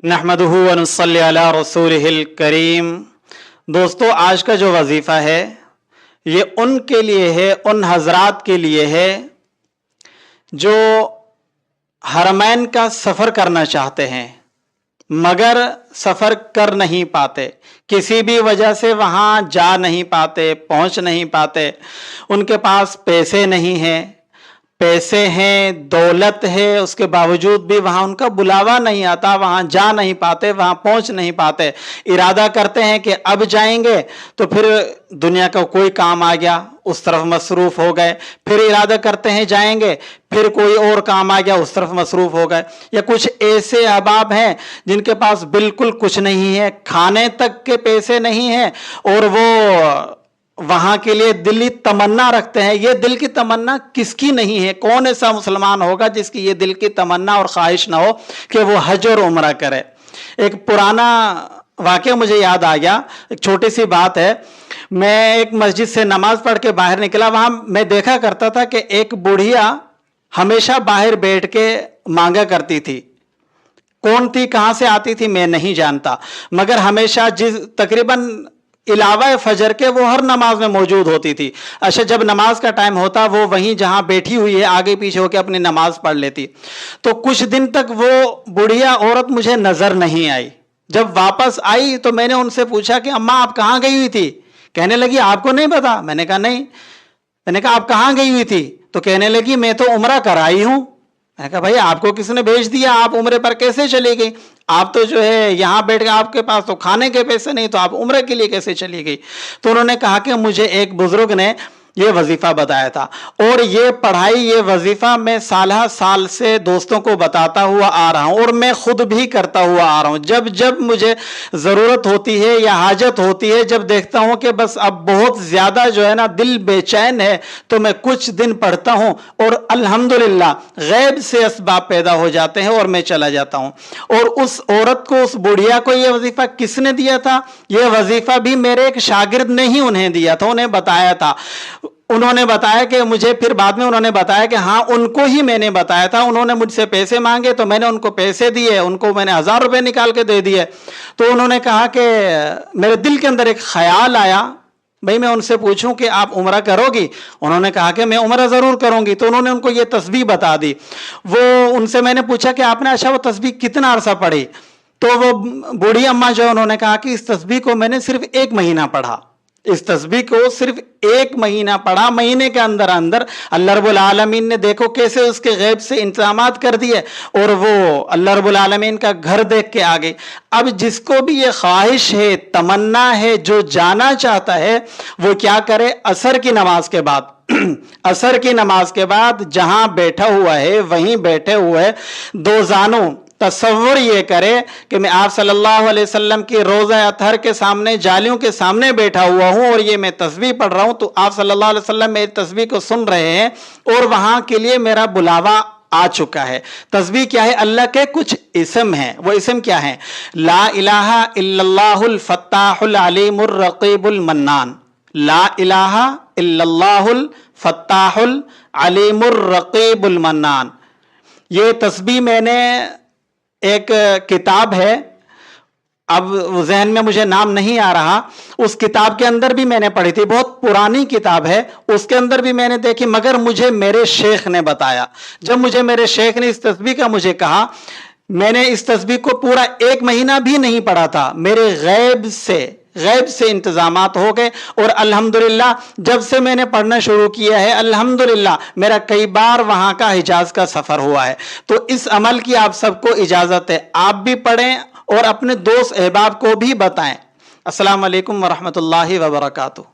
नहमदुहु व नुसल्ली अला रसूलिहिल करीम। दोस्तों, आज का जो वजीफ़ा है ये उनके लिए है, उन हजरात के लिए है जो हरमैन का सफ़र करना चाहते हैं मगर सफ़र कर नहीं पाते, किसी भी वजह से वहाँ जा नहीं पाते, पहुँच नहीं पाते। उनके पास पैसे नहीं हैं, पैसे हैं, दौलत है, उसके बावजूद भी वहाँ उनका बुलावा नहीं आता, वहाँ जा नहीं पाते, वहाँ पहुँच नहीं पाते। इरादा करते हैं कि अब जाएंगे तो फिर दुनिया का कोई काम आ गया, उस तरफ मसरूफ़ हो गए। फिर इरादा करते हैं जाएंगे, फिर कोई और काम आ गया, उस तरफ मसरूफ़ हो गए। या कुछ ऐसे अहबाब हैं जिनके पास बिल्कुल कुछ नहीं है, खाने तक के पैसे नहीं हैं और वो वहां के लिए दिली तमन्ना रखते हैं। ये दिल की तमन्ना किसकी नहीं है? कौन ऐसा मुसलमान होगा जिसकी ये दिल की तमन्ना और ख्वाहिश ना हो कि वो हज और उम्रा करे। एक पुराना वाक़या मुझे याद आ गया, एक छोटी सी बात है। मैं एक मस्जिद से नमाज पढ़ के बाहर निकला, वहां मैं देखा करता था कि एक बुढ़िया हमेशा बाहर बैठ के मांगा करती थी। कौन थी, कहां से आती थी, मैं नहीं जानता, मगर हमेशा तकरीबन इलावा फजर के वो हर नमाज में मौजूद होती थी। अच्छा, जब नमाज का टाइम होता वो वहीं जहां बैठी हुई है आगे पीछे होकर अपनी नमाज पढ़ लेती। तो कुछ दिन तक वो बुढ़िया औरत मुझे नजर नहीं आई। जब वापस आई तो मैंने उनसे पूछा कि अम्मा आप कहाँ गई हुई थी? कहने लगी आपको नहीं पता। मैंने कहा नहीं। मैंने कहा आप कहाँ गई हुई थी? तो कहने लगी मैं तो उम्रा कराई हूं। मैंने कहा भाई आपको किसने भेज दिया, आप उम्रे पर कैसे चली गई? आप तो जो है यहाँ बैठ के, आपके पास तो खाने के पैसे नहीं, तो आप उम्रे के लिए कैसे चली गई? तो उन्होंने कहा कि मुझे एक बुजुर्ग ने ये वजीफा बताया था और ये पढ़ाई, ये वजीफा मैं साल से दोस्तों को बताता हुआ आ रहा हूँ और मैं खुद भी करता हुआ आ रहा हूँ। जब जब मुझे ज़रूरत होती है या हाजत होती है, जब देखता हूँ कि बस अब बहुत ज़्यादा जो है ना दिल बेचैन है, तो मैं कुछ दिन पढ़ता हूँ और अल्हम्दुलिल्लाह गैब से असबाब पैदा हो जाते हैं और मैं चला जाता हूँ। और उस औरत को, उस बुढ़िया को ये वजीफा किसने दिया था? ये वजीफा भी मेरे एक शागिर्द ने ही उन्हें दिया था, उन्हें बताया था। उन्होंने बताया कि मुझे, फिर बाद में उन्होंने बताया कि हाँ उनको ही मैंने बताया था। उन्होंने मुझसे पैसे मांगे तो मैंने उनको पैसे दिए, उनको मैंने 1000 रुपये निकाल के दे दिए। तो उन्होंने कहा कि मेरे दिल के अंदर एक ख्याल आया, भाई मैं उनसे पूछूं कि आप उम्रा करोगी? उन्होंने कहा कि मैं उम्रा ज़रूर करूंगी। तो उन्होंने उनको ये तस्बीह बता दी। वो उनसे मैंने पूछा कि आपने अच्छा वो तस्बीह कितना अरसा पढ़ी? तो वो बूढ़ी अम्मा जो, उन्होंने कहा कि इस तस्बीह को मैंने सिर्फ 1 महीना पढ़ा। इस तस्बीह को सिर्फ 1 महीना पढ़ा। महीने के अंदर अंदर अल्लाह रब्बुल आलमीन ने देखो कैसे उसके गैब से इंतजामात कर दिए और वो अल्लाह रब्बुल आलमीन का घर देख के आ गई। अब जिसको भी ये ख्वाहिश है, तमन्ना है, जो जाना चाहता है, वो क्या करे? असर की नमाज के बाद असर की नमाज के बाद जहां बैठा हुआ है वहीं बैठे हुए दो जानों तसव्वुर ये करे कि मैं आप सल्लल्लाहु अलैहि वसल्लम की रोज़ा अतहर के सामने, जालियों के सामने बैठा हुआ हूँ और ये मैं तस्बीह पढ़ रहा हूँ, तो आप सल्लल्लाहु अलैहि वसल्लम मेरी तस्बीह को सुन रहे हैं और वहाँ के लिए मेरा बुलावा आ चुका है। तस्बीह क्या है? अल्लाह के कुछ इस्म हैं। वो इस्म क्या है? ला इलाहा इल्लल्लाहुल फत्ताहुल अलीमुर रकीबुल मन्नान। ला इलाहा इल्लल्लाहुल फत्ताहुल अलीमुर रकीबुल मन्नान। ये तस्बीह मैंने, एक किताब है, अब जहन में मुझे नाम नहीं आ रहा, उस किताब के अंदर भी मैंने पढ़ी थी, बहुत पुरानी किताब है, उसके अंदर भी मैंने देखी, मगर मुझे मेरे शेख ने बताया। जब मुझे मेरे शेख ने इस तस्बीह का मुझे कहा, मैंने इस तस्बीह को पूरा 1 महीना भी नहीं पढ़ा था। मेरे गैब से इंतजामात हो गए और अल्हम्दुलिल्लाह जब से मैंने पढ़ना शुरू किया है, अल्हम्दुलिल्लाह मेरा कई बार वहां का हिजाज का सफर हुआ है। तो इस अमल की आप सबको इजाजत है, आप भी पढ़ें और अपने दोस्त अहबाब को भी बताएं। अस्सलाम वालेकुम व रहमतुल्लाहि व बरकातुहू।